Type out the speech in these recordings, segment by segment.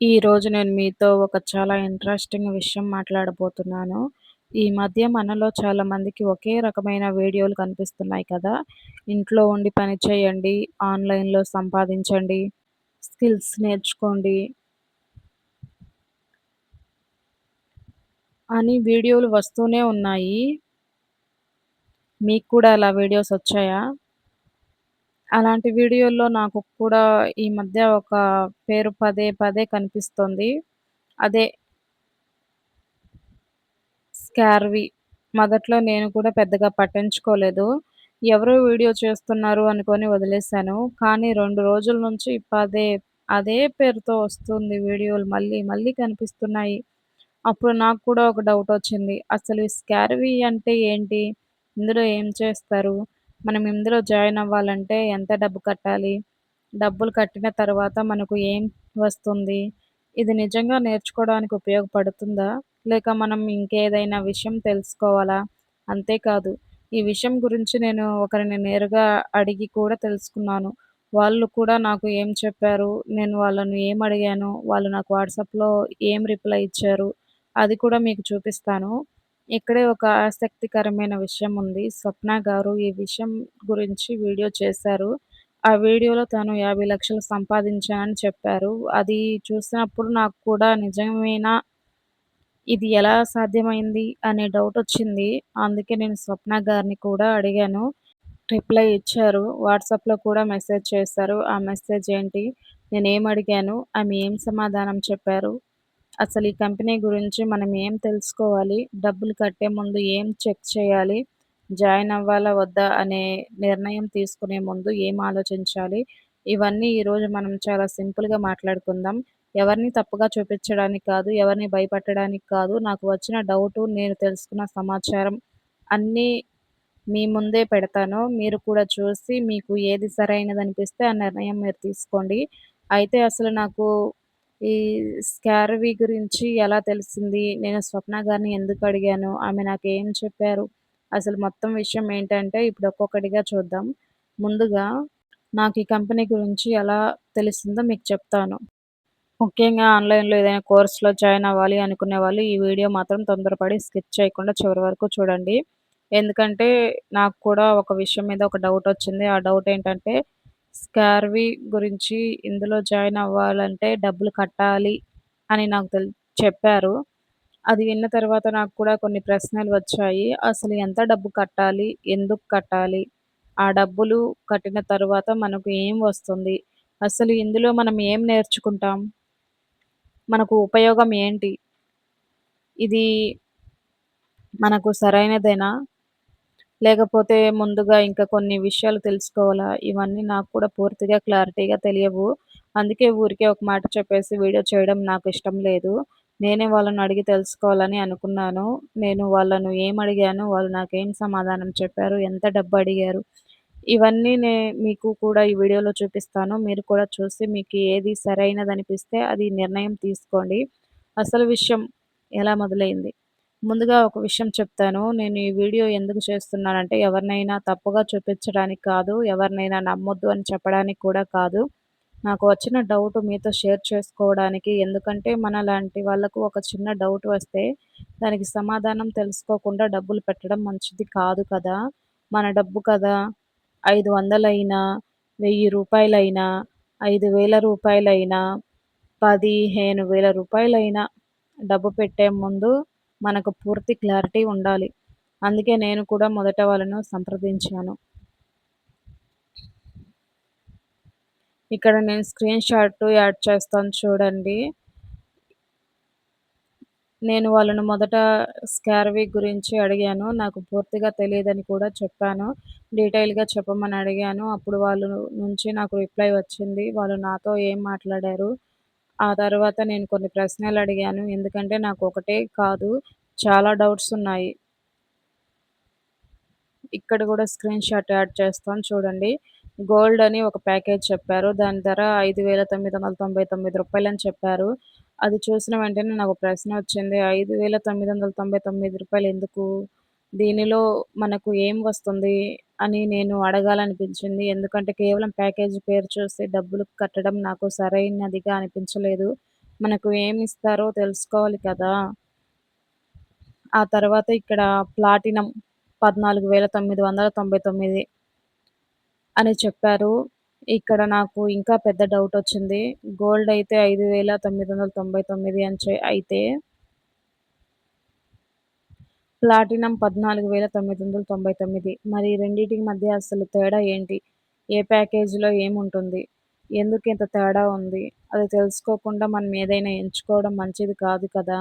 ఈరోజు నేను మీతో ఒక చాలా ఇంట్రెస్టింగ్ విషయం మాట్లాడబోతున్నాను. ఈ మధ్య మనలో చాలామందికి ఒకే రకమైన వీడియోలు కనిపిస్తున్నాయి కదా! ఇంట్లో ఉండి పని చేయండి, ఆన్‌లైన్‌లో సంపాదించండి, స్కిల్స్ నేర్చుకోండి అని వీడియోలు వస్తూనే ఉన్నాయి. మీకు కూడా అలా వీడియోస్ వచ్చాయా? అలాంటి వీడియోల్లో నాకు కూడా ఈ మధ్య ఒక పేరు పదే పదే కనిపిస్తుంది. అదే స్కార్వీ. మొదట్లో నేను కూడా పెద్దగా పట్టించుకోలేదు. ఎవరో వీడియో చేస్తున్నారు అనుకోని వదిలేసాను. కానీ 2 రోజుల నుంచి అదే పేరుతో వస్తుంది వీడియోలు మళ్ళీ మళ్ళీ కనిపిస్తున్నాయి. అప్పుడు నాకు కూడా ఒక డౌటొచ్చింది. అసలు ఈ స్కార్వీ అంటే ఏంటి? ఇందులో ఏం చేస్తారు? మనం ఇందులో జాయిన్ అవ్వాలంటే ఎంత డబ్బు కట్టాలి? డబ్బులు కట్టిన తర్వాత మనకు ఏం వస్తుంది? ఇది నిజంగా నేర్చుకోవడానికి ఉపయోగపడుతుందా? లేక మనం ఇంకేదైనా విషయం తెలుసుకోవాలా? అంతేకాదు, ఈ విషయం గురించి నేను ఒకరిని నేరుగా అడిగి కూడా తెలుసుకున్నాను. వాళ్ళు కూడా నాకు ఏం చెప్పారు, నేను వాళ్ళను ఏమడిగాను, వాళ్ళు నాకు వాట్సాప్‌లో ఏం రిప్లై ఇచ్చారు, అది కూడా మీకు చూపిస్తాను. ఇక్కడే ఒక ఆసక్తికరమైన విషయం ఉంది. స్వప్న గారు ఈ విషయం గురించి వీడియో చేశారు. ఆ వీడియోలో తను 50,00,000 సంపాదించానని చెప్పారు. అది చూసినప్పుడు నాకు కూడా నిజమేనా? ఇది ఎలా సాధ్యమైంది? అనే డౌటొచ్చింది. అందుకే నేను స్వప్న గారిని కూడా అడిగాను. రిప్లై ఇచ్చారు. వాట్సాప్‌లో కూడా మెసేజ్ చేశారు. ఆ మెసేజ్ ఏంటి? నేనేమడిగాను? ఆమె ఏం సమాధానం చెప్పారు? అసలు ఈ కంపెనీ గురించి మనం ఏం తెలుసుకోవాలి? డబ్బులు కట్టే ముందు ఏం చెక్ చేయాలి? జాయిన్ అవ్వాలా? వద్దా? అనే నిర్ణయం తీసుకునే ముందు ఏం ఆలోచించాలి? ఇవన్నీ ఈరోజు మనం చాలా సింపుల్‌గా మాట్లాడుకుందాం. ఎవరిని తప్పుగా చూపించడానికి కాదు, ఎవరిని భయపెట్టడానికి కాదు. నాకు వచ్చిన డౌటు, నేను తెలుసుకున్న సమాచారం అన్నీ మీ ముందే పెడతాను. మీరు కూడా చూసి మీకు ఏది సరైనదనిపిస్తే ఆ నిర్ణయం మీరు తీసుకోండి. అయితే అసలు నాకు ఈ స్కార్వీ గురించి ఎలా తెలిసింది? నేను స్వప్న గారిని ఎందుకు అడిగాను? ఆమె నాకేం చెప్పారు? అసలు మొత్తం విషయం ఏంటంటే ఇప్పుడు ఒక్కొక్కటిగా చూద్దాం. ముందుగా నాకు ఈ కంపెనీ గురించి ఎలా తెలిసిందో మీకు చెప్తాను. ముఖ్యంగా ఆన్‌లైన్‌లో ఏదైనా కోర్స్‌లో జాయిన్ అవ్వాలి అనుకునే వాళ్ళు ఈ వీడియో మాత్రం తొందరపడి స్కిప్ చేయకుండా చివరి వరకు చూడండి. ఎందుకంటే నాకు కూడా ఒక విషయం మీద ఒక డౌటొచ్చింది. ఆ డౌట్ ఏంటంటే స్కార్వీ గురించి ఇందులో జాయిన్ అవ్వాలంటే డబ్బులు కట్టాలి అని నాకు చెప్పారు. అది విన్న తర్వాత నాకు కూడా కొన్ని ప్రశ్నలు వచ్చాయి. అసలు ఎంత డబ్బు కట్టాలి? ఎందుకు కట్టాలి? ఆ డబ్బులు కట్టిన తరువాత మనకు ఏం వస్తుంది? అసలు ఇందులో మనం ఏం నేర్చుకుంటాం? మనకు ఉపయోగం ఏంటి? ఇది మనకు సరైనదేనా? లేకపోతే ముందుగా ఇంకా కొన్ని విషయాలు తెలుసుకోవాలా? ఇవన్నీ నాకు కూడా పూర్తిగా క్లారిటీగా తెలియవు. అందుకే ఊరికే ఒక మాట చెప్పేసి వీడియో చేయడం నాకిష్టం లేదు. నేనే వాళ్ళని అడిగి తెలుసుకోవాలని అనుకున్నాను. నేను వాళ్ళను ఏమడిగాను? వాళ్ళు నాకేం సమాధానం చెప్పారు? ఎంత డబ్బు అడిగారు? ఇవన్నీ మీకు కూడా ఈ వీడియోలో చూపిస్తాను. మీరు కూడా చూసి మీకు ఏది సరైనదనిపిస్తే అది నిర్ణయం తీసుకోండి. అసలు విషయం ఎలా మొదలైంది? ముందుగా ఒక విషయం చెప్తాను. నేను ఈ వీడియో ఎందుకు చేస్తున్నానంటే ఎవరినైనా తప్పుగా చూపించడానికి కాదు, ఎవరినైనా నమ్మొద్దు అని చెప్పడానికి కూడా కాదు. నాకు వచ్చిన డౌట్ మీతో షేర్ చేసుకోవడానికి. ఎందుకంటే మనలాంటి వాళ్ళకు ఒక చిన్న డౌట్ వస్తే దానికి సమాధానం తెలుసుకోకుండా డబ్బులు పెట్టడం మంచిది కాదు కదా! మన డబ్బు కదా! 500 అయినా, రూ. 1000 5,000 15,000 డబ్బు పెట్టే ముందు మనకు పూర్తి క్లారిటీ ఉండాలి. అందుకే నేను కూడా మొదట వాళ్ళను సంప్రదించాను. ఇక్కడ నేను స్క్రీన్ షాట్ యాడ్ చేస్తాను చూడండి. నేను వాళ్ళను మొదట స్కార్వీ గురించి అడిగాను. నాకు పూర్తిగా తెలీదని కూడా చెప్పాను. డీటెయిల్‌గా చెప్పమని అడిగాను. అప్పుడు వాళ్ళు నుంచి నాకు రిప్లై వచ్చింది. వాళ్ళు నాతో ఏం మాట్లాడారు, ఆ తర్వాత నేను కొన్ని ప్రశ్నలడిగాను. ఎందుకంటే నాకు ఒకటే కాదు, చాలా డౌట్స్ ఉన్నాయి. ఇక్కడ గూడా స్క్రీన్ షాట్ యాడ్ చేస్తాను చూడండి. గోల్డ్ అని ఒక ప్యాకేజ్ చెప్పారు. దాని ధర రూ. 5,999 అని చెప్పారు. అది చూసిన వెంటనే నాకు ప్రశ్న వచ్చింది. రూ. 5,999 ఎందుకు? దీనిలో మనకు ఏం వస్తుంది? అని నేను అడగాలనిపించింది. ఎందుకంటే కేవలం ప్యాకేజ్ పేరు చూసి డబ్బులు కట్టడం నాకు సరైనదిగా అనిపించలేదు. మనకు ఏమిస్తారో తెలుసుకోవాలి కదా! ఆ తర్వాత ఇక్కడ ప్లాటినం 14,999 అని చెప్పారు. ఇక్కడ నాకు ఇంకా పెద్ద డౌటొచ్చింది. గోల్డ్ అయితే 5,999 అయితే ప్లాటినం 14,999 మరి ఈ రెండిటికి మధ్య అసలు తేడా ఏంటి? ఏ ప్యాకేజీలో ఏముంటుంది? ఎందుకింత తేడా ఉంది? అది తెలుసుకోకుండా మనం ఏదైనా ఎంచుకోవడం మంచిది కాదు కదా!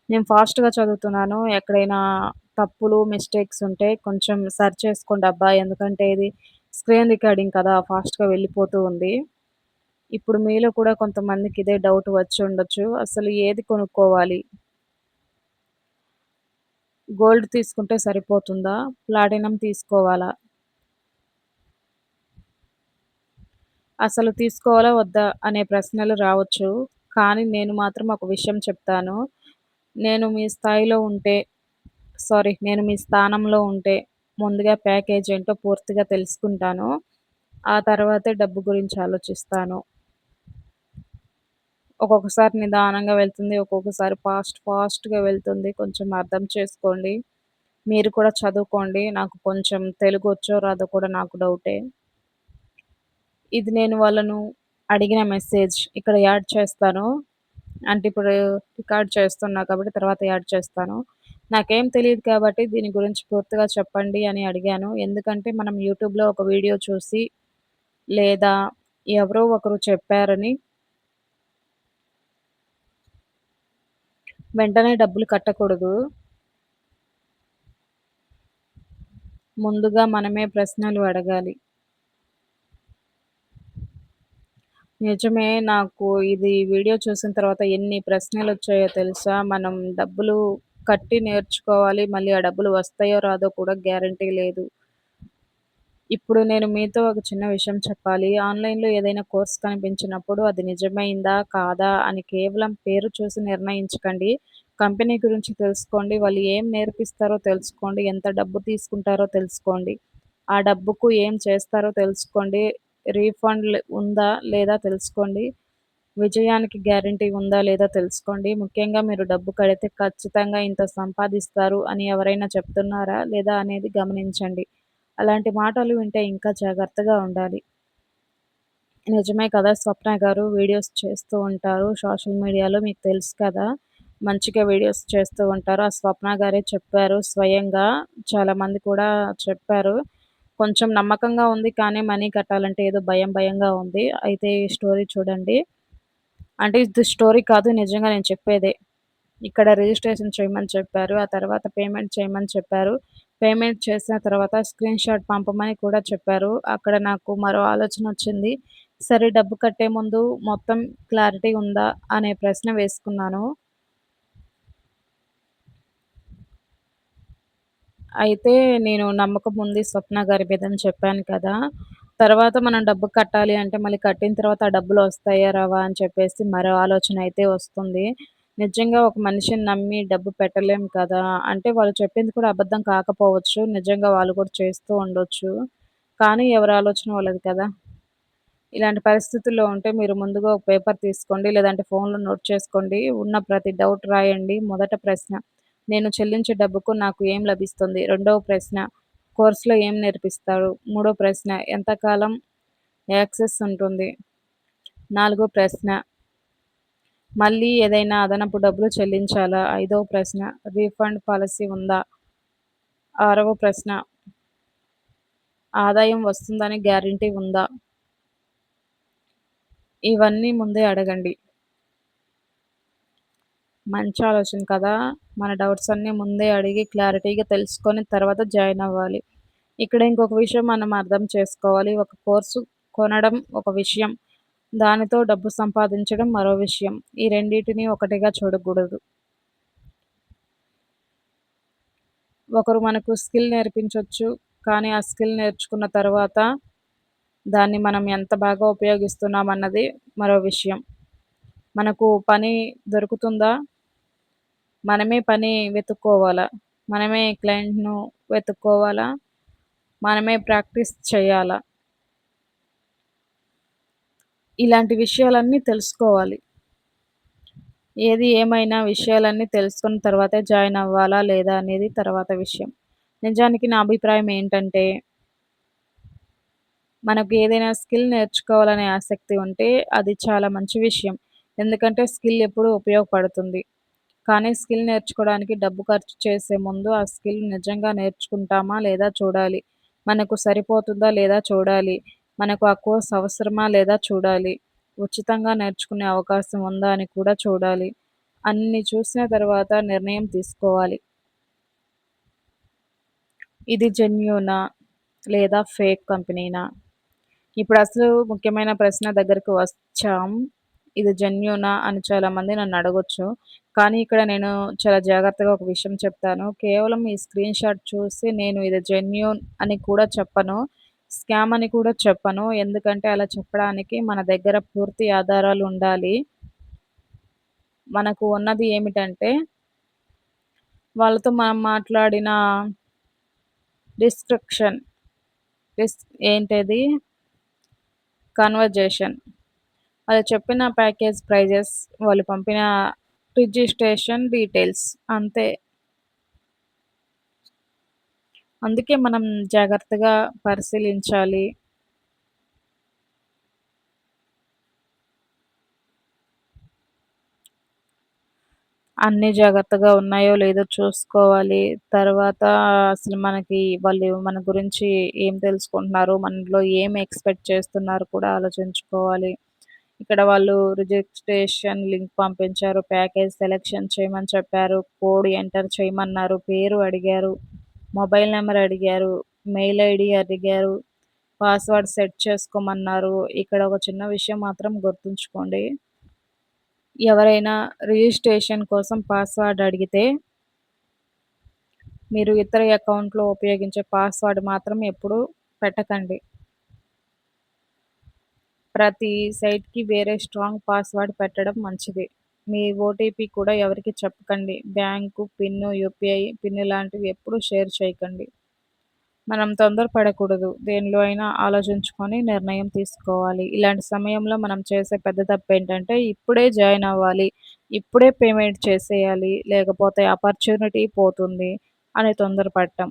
నేను ఫాస్ట్‌గా చదువుతున్నాను. ఎక్కడైనా తప్పులు, మిస్టేక్స్ ఉంటే కొంచెం సరిచేసుకోండబ్బా! ఎందుకంటే ఇది స్క్రీన్ రికార్డింగ్ కదా! ఫాస్ట్‌గా వెళ్ళిపోతూ ఉంది. ఇప్పుడు మీలో కూడా కొంతమందికి ఇదే డౌట్ వచ్చుండొచ్చు. అసలు ఏది కొనుక్కోవాలి? గోల్డ్ తీసుకుంటే సరిపోతుందా? ప్లాటినం తీసుకోవాలా? అసలు తీసుకోవాలా వద్దా అనే ప్రశ్నలు రావచ్చు. కానీ నేను మాత్రం ఒక విషయం చెప్తాను. నేను మీ స్థాయిలో ఉంటే నేను మీ స్థానంలో ఉంటే ముందుగా ప్యాకేజ్ ఏంటో పూర్తిగా తెలుసుకుంటాను. ఆ తర్వాతే డబ్బు గురించి ఆలోచిస్తాను. ఒక్కొక్కసారి నిదానంగా వెళ్తుంది. ఒక్కొక్కసారి ఫాస్ట్‌గా వెళ్తుంది. కొంచెం అర్థం చేసుకోండి. మీరు కూడా చదువుకోండి. నాకు కొంచెం తెలుగొచ్చో రాదో కూడా నాకు డౌటే. ఇది నేను వాళ్ళను అడిగిన మెసేజ్. ఇక్కడ యాడ్ చేస్తాను. అంటే ఇప్పుడు రికార్డ్ చేస్తున్నా కాబట్టి తర్వాత యాడ్ చేస్తాను. నాకేం తెలీదు కాబట్టి దీని గురించి పూర్తిగా చెప్పండి అని అడిగాను. ఎందుకంటే మనం యూట్యూబ్‌లో ఒక వీడియో చూసి లేదా ఎవరో ఒకరు చెప్పారని వెంటనే డబ్బులు కట్టకూడదు. ముందుగా మనమే ప్రశ్నలు అడగాలి. నిజమే. నాకు ఇది వీడియో చూసిన తర్వాత ఎన్ని ప్రశ్నలొచ్చాయో తెలుసా? మనం డబ్బులు కట్టి నేర్చుకోవాలి. మళ్ళీ ఆ డబ్బులు వస్తాయో రాదో కూడా గ్యారంటీ లేదు. ఇప్పుడు నేను మీతో ఒక చిన్న విషయం చెప్పాలి. ఆన్‌లైన్‌లో ఏదైనా కోర్స్ కనిపించినప్పుడు అది నిజమైందా? కాదా? అని కేవలం పేరు చూసి నిర్ణయించకండి. కంపెనీ గురించి తెలుసుకోండి. వాళ్ళు ఏం నేర్పిస్తారో తెలుసుకోండి. ఎంత డబ్బు తీసుకుంటారో తెలుసుకోండి. ఆ డబ్బుకు ఏం చేస్తారో తెలుసుకోండి. రీఫండ్ ఉందా? లేదా? తెలుసుకోండి. విజయానికి గ్యారంటీ ఉందా? లేదా? తెలుసుకోండి. ముఖ్యంగా మీరు డబ్బు కడితే ఖచ్చితంగా ఇంత సంపాదిస్తారు అని ఎవరైనా చెప్తున్నారా? లేదా? అనేది గమనించండి. అలాంటి మాటలు వింటే ఇంకా జాగ్రత్తగా ఉండాలి. నిజమే కదా! స్వప్న గారు వీడియోస్ చేస్తూ ఉంటారు. సోషల్ మీడియాలో మీకు తెలుసు కదా! మంచిగా వీడియోస్ చేస్తూ ఉంటారు. ఆ స్వప్న గారే చెప్పారు స్వయంగా. చాలామంది కూడా చెప్పారు. కొంచెం నమ్మకంగా ఉంది. కానీ మనీ కట్టాలంటే ఏదో భయంగా ఉంది. అయితే ఈ స్టోరీ చూడండి. అంటే ఇది స్టోరీ కాదు నిజంగా నేను చెప్పేదే. ఇక్కడ రిజిస్ట్రేషన్ చేయమని చెప్పారు. ఆ తర్వాత పేమెంట్ చేయమని చెప్పారు. పేమెంట్ చేసిన తర్వాత స్క్రీన్‌షాట్ పంపమని కూడా చెప్పారు. అక్కడ నాకు మరో ఆలోచనొచ్చింది. సరే డబ్బు కట్టే ముందు మొత్తం క్లారిటీ ఉందా అనే ప్రశ్న వేసుకున్నాను. అయితే నేను నమ్మకం ఉంది స్వప్న గారి మీదని చెప్పాను కదా! తర్వాత మనం డబ్బు కట్టాలి అంటే మళ్ళీ కట్టిన తర్వాత ఆ డబ్బులొస్తాయా? రావా? అని చెప్పేసి మరో ఆలోచన అయితే వస్తుంది. నిజంగా ఒక మనిషిని నమ్మి డబ్బు పెట్టలేం కదా! అంటే వాళ్ళు చెప్పింది కూడా అబద్ధం కాకపోవచ్చు. నిజంగా వాళ్ళు కూడా చేస్తూ ఉండొచ్చు. కానీ ఎవరి ఆలోచన వాళ్ళది కదా! ఇలాంటి పరిస్థితుల్లో ఉంటే మీరు ముందుగా ఒక పేపర్ తీసుకోండి. లేదంటే ఫోన్‌లో నోట్ చేసుకోండి. ఉన్న ప్రతి డౌట్ రాయండి. మొదట ప్రశ్న, నేను చెల్లించే డబ్బుకు నాకు ఏం లభిస్తుంది? రెండవ ప్రశ్న, కోర్స్‌లో ఏం నేర్పిస్తారు? మూడో ప్రశ్న, ఎంతకాలం యాక్సెస్ ఉంటుంది? నాలుగో ప్రశ్న, మళ్ళీ ఏదైనా అదనపు డబ్బులు చెల్లించాలా? ఐదవ ప్రశ్న, రీఫండ్ పాలిసీ ఉందా? ఆరవ ప్రశ్న, ఆదాయం వస్తుందని గ్యారంటీ ఉందా? ఇవన్నీ ముందే అడగండి. మంచి ఆలోచన కదా! మన డౌట్స్ అన్నీ ముందే అడిగి క్లారిటీగా తెలుసుకొని తర్వాత జాయిన్ అవ్వాలి. ఇక్కడ ఇంకొక విషయం మనం అర్థం చేసుకోవాలి. ఒక కోర్సు కొనడం ఒక విషయం. దానితో డబ్బు సంపాదించడం మరో విషయం. ఈ రెండిటిని ఒకటిగా చూడకూడదు. ఒకరు మనకు స్కిల్ నేర్పించొచ్చు. కానీ ఆ స్కిల్ నేర్చుకున్న తర్వాత దాన్ని మనం ఎంత బాగా ఉపయోగిస్తున్నామన్నది మరో విషయం. మనకు పని దొరుకుతుందా? మనమే పని వెతుక్కోవాలా? మనమే క్లయింట్‌ను వెతుక్కోవాలా? మనమే ప్రాక్టీస్ చేయాలా? ఇలాంటి విషయాలన్నీ తెలుసుకోవాలి. ఏది ఏమైనా విషయాలన్నీ తెలుసుకున్న తర్వాతే జాయిన్ అవ్వాలా? లేదా? అనేది తర్వాత విషయం. నిజానికి నా అభిప్రాయం ఏంటంటే, మనకు ఏదైనా స్కిల్ నేర్చుకోవాలనే ఆసక్తి ఉంటే అది చాలా మంచి విషయం. ఎందుకంటే స్కిల్ ఎప్పుడూ ఉపయోగపడుతుంది. కానీ స్కిల్ నేర్చుకోవడానికి డబ్బు ఖర్చు చేసే ముందు ఆ స్కిల్ నిజంగా నేర్చుకుంటామా లేదా చూడాలి. మనకు సరిపోతుందా లేదా చూడాలి. మనకు ఆ కోర్స్ అవసరమా లేదా చూడాలి. ఉచితంగా నేర్చుకునే అవకాశం ఉందా అని కూడా చూడాలి. అన్ని చూసిన తర్వాత నిర్ణయం తీసుకోవాలి. ఇది జెన్యూనా? లేదా ఫేక్ కంపెనీనా? ఇప్పుడసలు ముఖ్యమైన ప్రశ్న దగ్గరకు వచ్చాం. ఇది జెన్యూనా అని చాలామంది నన్నడగొచ్చు. కానీ ఇక్కడ నేను చాలా జాగ్రత్తగా ఒక విషయం చెప్తాను. కేవలం ఈ స్క్రీన్ షాట్ చూసి నేను ఇది జెన్యూన్ అని కూడా చెప్పను. స్కామ్ అని కూడా చెప్పను. ఎందుకంటే అలా చెప్పడానికి మన దగ్గర పూర్తి ఆధారాలుండాలి. మనకు ఉన్నది ఏమిటంటే వాళ్ళతో మనం మాట్లాడిన డిస్క్రిప్షన్ డిస్ ఏంటది కన్వర్జేషన్. వాళ్ళు చెప్పిన ప్యాకేజ్ ప్రైజెస్, వాళ్ళు పంపిన రిజిస్ట్రేషన్ డీటెయిల్స్ అంతే. అందుకే మనం జాగ్రత్తగా పరిశీలించాలి. అన్నీ జాగ్రత్తగా ఉన్నాయో లేదో చూసుకోవాలి. తర్వాత అసలు మనకి వాళ్ళు మన గురించి ఏం తెలుసుకుంటున్నారు, మనలో ఏం ఎక్స్‌పెక్ట్ చేస్తున్నారు కూడా ఆలోచించుకోవాలి. ఇక్కడ వాళ్ళు రిజిస్ట్రేషన్ లింక్ పంపించారు, ప్యాకేజ్ సెలెక్షన్ చేయమని చెప్పారు, కోడ్ ఎంటర్ చేయమన్నారు, పేరు అడిగారు, మొబైల్ నంబర్ అడిగారు, మెయిల్ ఐడీ అడిగారు, పాస్వర్డ్ సెట్ చేసుకోమన్నారు. ఇక్కడ ఒక చిన్న విషయం మాత్రం గుర్తుంచుకోండి. ఎవరైనా రిజిస్ట్రేషన్ కోసం పాస్వర్డ్ అడిగితే, మీరు ఇతర అకౌంట్‌లో ఉపయోగించే పాస్వర్డ్ మాత్రం ఎప్పుడూ పెట్టకండి. ప్రతి సైట్‌కి వేరే స్ట్రాంగ్ పాస్వర్డ్ పెట్టడం మంచిది. మీ ఓటీపీ కూడా ఎవరికీ చెప్పకండి. బ్యాంకు పిన్, యూపీఐ పిన్ లాంటివి ఎప్పుడూ షేర్ చేయకండి. మనం తొందరపడకూడదు. దేనిలో అయినా ఆలోచించుకొని నిర్ణయం తీసుకోవాలి. ఇలాంటి సమయంలో మనం చేసే పెద్ద తప్పేంటంటే, ఇప్పుడే జాయిన్ అవ్వాలి, ఇప్పుడే పేమెంట్ చేసేయాలి, లేకపోతే ఆపర్చునిటీ పోతుంది అని తొందరపడటం.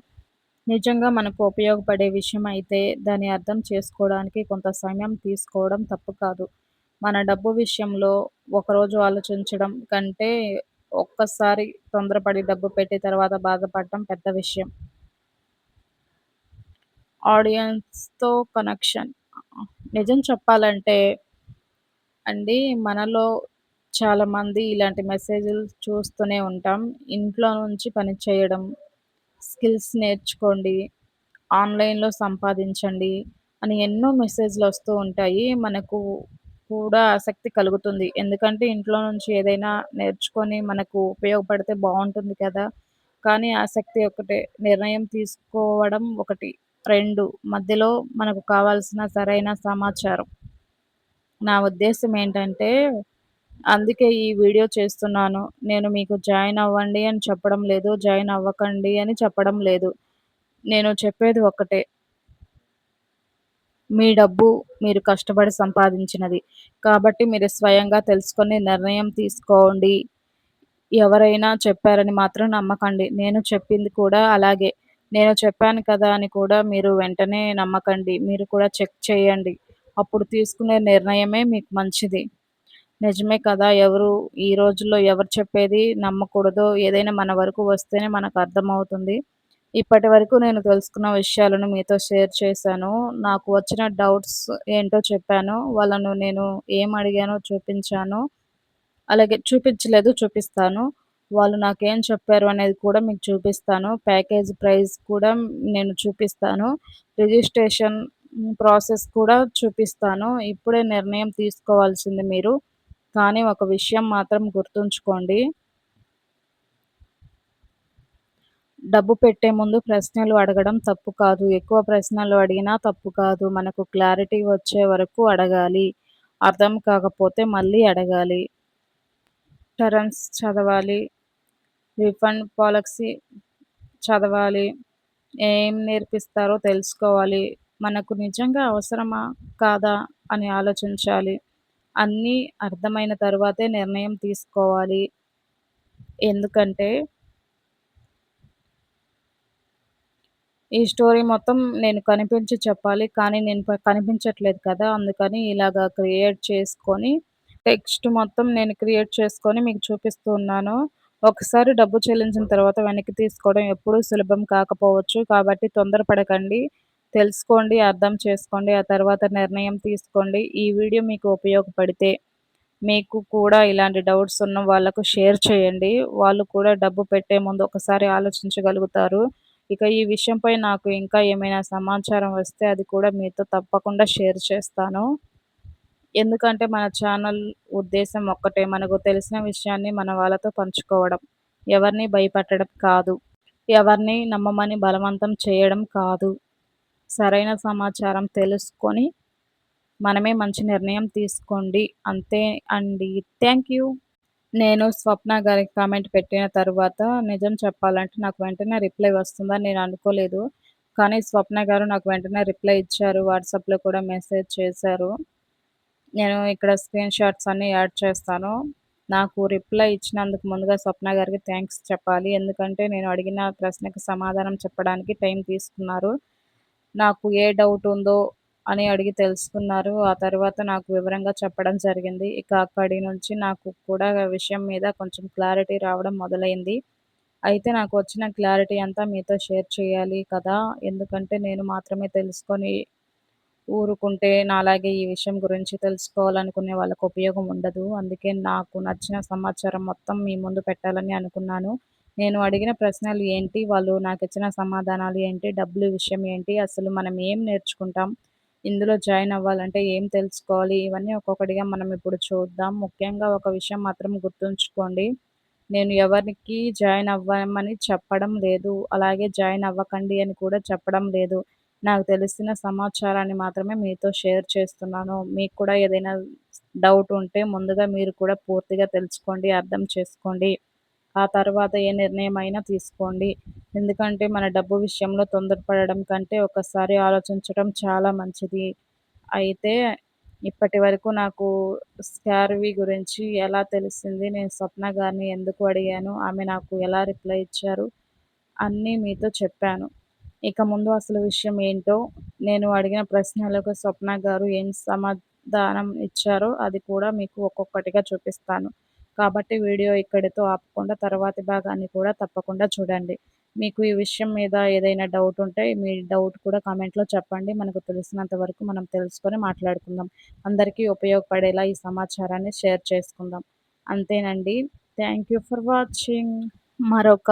నిజంగా మనకు ఉపయోగపడే విషయం అయితే దాన్ని అర్థం చేసుకోవడానికి కొంత సమయం తీసుకోవడం తప్పు కాదు. మన డబ్బు విషయంలో ఒకరోజు ఆలోచించడం కంటే, ఒక్కసారి తొందరపడి డబ్బు పెట్టి తర్వాత బాధపడటం పెద్ద విషయం. ఆడియన్స్‌తో కనెక్షన్. నిజం చెప్పాలంటే అండి, మనలో చాలామంది ఇలాంటి మెసేజులు చూస్తూనే ఉంటాం. ఇంట్లో నుంచి పని చేయడం, స్కిల్స్ నేర్చుకోండి, ఆన్‌లైన్‌లో సంపాదించండి అని ఎన్నో మెసేజ్‌లొస్తూ ఉంటాయి. మనకు కూడా ఆసక్తి కలుగుతుంది. ఎందుకంటే ఇంట్లో నుంచి ఏదైనా నేర్చుకొని మనకు ఉపయోగపడితే బావుంటుంది కదా! కానీ ఆసక్తి ఒకటే, నిర్ణయం తీసుకోవడం ఒకటి. 2 మధ్యలో మనకు కావాల్సిన సరైన సమాచారం. నా ఉద్దేశ్యం ఏంటంటే, అందుకే ఈ వీడియో చేస్తున్నాను. నేను మీకు జాయిన్ అవ్వండి అని చెప్పడం లేదు. జాయిన్ అవ్వకండి అని చెప్పడం లేదు. నేను చెప్పేది ఒక్కటే. మీ డబ్బు మీరు కష్టపడి సంపాదించినది. కాబట్టి మీరు స్వయంగా తెలుసుకొని నిర్ణయం తీసుకోండి. ఎవరైనా చెప్పారని మాత్రం నమ్మకండి. నేను చెప్పింది కూడా అలాగే. నేను చెప్పాను కదా అని కూడా మీరు వెంటనే నమ్మకండి. మీరు కూడా చెక్ చేయండి. అప్పుడు తీసుకునే నిర్ణయమే మీకు మంచిది. నిజమే కదా! ఈ రోజుల్లో ఎవరు చెప్పేది నమ్మకూడదో, ఏదైనా మన వరకు వస్తేనే మనకు అర్థమవుతుంది. ఇప్పటివరకు నేను తెలుసుకున్న విషయాలను మీతో షేర్ చేశాను. నాకు వచ్చిన డౌట్స్ ఏంటో చెప్పాను. వాళ్ళను నేను ఏం అడిగానో చూపించాను. అలాగే చూపించలేదు, చూపిస్తాను. వాళ్ళు నాకేం చెప్పారు అనేది కూడా మీకు చూపిస్తాను. ప్యాకేజ్ ప్రైస్ కూడా నేను చూపిస్తాను. రిజిస్ట్రేషన్ ప్రాసెస్ కూడా చూపిస్తాను. ఇప్పుడే నిర్ణయం తీసుకోవాల్సింది మీరు. కానీ ఒక విషయం మాత్రం గుర్తుంచుకోండి. డబ్బు పెట్టే ముందు ప్రశ్నలు అడగడం తప్పు కాదు. ఎక్కువ ప్రశ్నలు అడిగినా తప్పు కాదు. మనకు క్లారిటీ వచ్చే వరకు అడగాలి. అర్థం కాకపోతే మళ్ళీ అడగాలి. టర్మ్స్ చదవాలి. రిఫండ్ పాలసీ చదవాలి. ఏం నేర్పిస్తారో తెలుసుకోవాలి. మనకు నిజంగా అవసరమా? కాదా? అని ఆలోచించాలి. అన్నీ అర్థమైన తరువాతే నిర్ణయం తీసుకోవాలి. ఎందుకంటే ఈ స్టోరీ మొత్తం నేను కనిపించి చెప్పాలి. కానీ నేను కనిపించట్లేదు కదా! అందుకని ఇలాగా క్రియేట్ చేసుకొని, టెక్స్ట్ మొత్తం నేను క్రియేట్ చేసుకొని మీకు చూపిస్తూ ఉన్నాను. ఒకసారి డబ్బు చెల్లించిన తర్వాత వెనక్కి తీసుకోవడం ఎప్పుడూ సులభం కాకపోవచ్చు. కాబట్టి తొందరపడకండి. తెలుసుకోండి, అర్థం చేసుకోండి. ఆ తర్వాత నిర్ణయం తీసుకోండి. ఈ వీడియో మీకు ఉపయోగపడితే మీకు కూడా ఇలాంటి డౌట్స్ ఉన్న వాళ్ళకు షేర్ చేయండి. వాళ్ళు కూడా డబ్బు పెట్టే ముందు ఒకసారి ఆలోచించగలుగుతారు. ఇక ఈ విషయంపై నాకు ఇంకా ఏమైనా సమాచారం వస్తే అది కూడా మీతో తప్పకుండా షేర్ చేస్తాను. ఎందుకంటే మన ఛానల్ ఉద్దేశ్యం ఒక్కటే. మనకు తెలిసిన విషయాన్ని మన వాళ్ళతో పంచుకోవడం. ఎవరిని భయపెట్టడం కాదు. ఎవరిని నమ్మమని బలవంతం చేయడం కాదు. సరైన సమాచారం తెలుసుకొని మనమే మంచి నిర్ణయం తీసుకోండి. అంతే అండి. Thank you. నేను స్వప్న గారికి కామెంట్ పెట్టిన తరువాత నిజం చెప్పాలంటే నాకు వెంటనే రిప్లై వస్తుందని నేను అనుకోలేదు. కానీ స్వప్న గారు నాకు వెంటనే రిప్లై ఇచ్చారు. వాట్సాప్‌లో కూడా మెసేజ్ చేశారు. నేను ఇక్కడ స్క్రీన్ షాట్స్ అన్నీ యాడ్ చేస్తాను. నాకు రిప్లై ఇచ్చినందుకు ముందుగా స్వప్న గారికి థాంక్స్ చెప్పాలి. ఎందుకంటే నేను అడిగిన ప్రశ్నకి సమాధానం చెప్పడానికి టైం తీసుకున్నారు. నాకు ఏ డౌట్ ఉందో అని అడిగి తెలుసుకున్నారు. ఆ తర్వాత నాకు వివరంగా చెప్పడం జరిగింది. ఇక అక్కడి నుంచి నాకు కూడా విషయం మీద కొంచెం క్లారిటీ రావడం మొదలైంది. అయితే నాకు వచ్చిన క్లారిటీ అంతా మీతో షేర్ చేయాలి కదా! ఎందుకంటే నేను మాత్రమే తెలుసుకొని ఊరుకుంటే నాలాగే ఈ విషయం గురించి తెలుసుకోవాలనుకునే వాళ్ళకి ఉపయోగం ఉండదు. అందుకే నాకు నచ్చిన సమాచారం మొత్తం మీ ముందు పెట్టాలని అనుకున్నాను. నేను అడిగిన ప్రశ్నలు ఏంటి? వాళ్ళు నాకిచ్చిన సమాధానాలు ఏంటి? డబ్బులు విషయం ఏంటి? అసలు మనం ఏం నేర్చుకుంటాం? ఇందులో జాయిన్ అవ్వాలంటే ఏం తెలుసుకోవాలి? ఇవన్నీ ఒక్కొక్కటిగా మనం ఇప్పుడు చూద్దాం. ముఖ్యంగా ఒక విషయం మాత్రం గుర్తుంచుకోండి. నేను ఎవరికీ జాయిన్ అవ్వమని చెప్పడం లేదు. అలాగే జాయిన్ అవ్వకండి అని కూడా చెప్పడం లేదు. నాకు తెలిసిన సమాచారాన్ని మాత్రమే మీతో షేర్ చేస్తున్నాను. మీకు కూడా ఏదైనా డౌట్ ఉంటే ముందుగా మీరు కూడా పూర్తిగా తెలుసుకోండి, అర్థం చేసుకోండి. ఆ తర్వాత ఏ నిర్ణయమైనా తీసుకోండి. ఎందుకంటే మన డబ్బు విషయంలో తొందరపడడం కంటే ఒక్కసారి ఆలోచించడం చాలా మంచిది. అయితే ఇప్పటివరకు నాకు స్కార్వీ గురించి ఎలా తెలిసింది? నేను స్వప్న గారిని ఎందుకు అడిగాను? ఆమె నాకు ఎలా రిప్లై ఇచ్చారు? అన్నీ మీతో చెప్పాను. ఇక ముందు అసలు విషయం ఏంటో, నేను అడిగిన ప్రశ్నలకు స్వప్న గారు ఏం సమాధానం ఇచ్చారో అది కూడా మీకు ఒక్కొక్కటిగా చూపిస్తాను. కాబట్టి వీడియో ఇక్కడితో ఆపకుండా తర్వాతి భాగాన్ని కూడా తప్పకుండా చూడండి. మీకు ఈ విషయం మీద ఏదైనా డౌట్ ఉంటే మీ డౌట్ కూడా కామెంట్‌లో చెప్పండి. మనకు తెలిసినంత వరకు మనం తెలుసుకొని మాట్లాడుకుందాం. అందరికీ ఉపయోగపడేలా ఈ సమాచారాన్ని షేర్ చేసుకుందాం. అంతేనండి. Thank you for watching. మరొక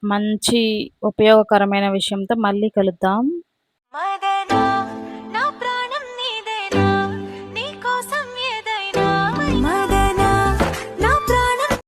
మంచి ఉపయోగకరమైన విషయంతో మళ్ళీ కలుద్దాం. మదన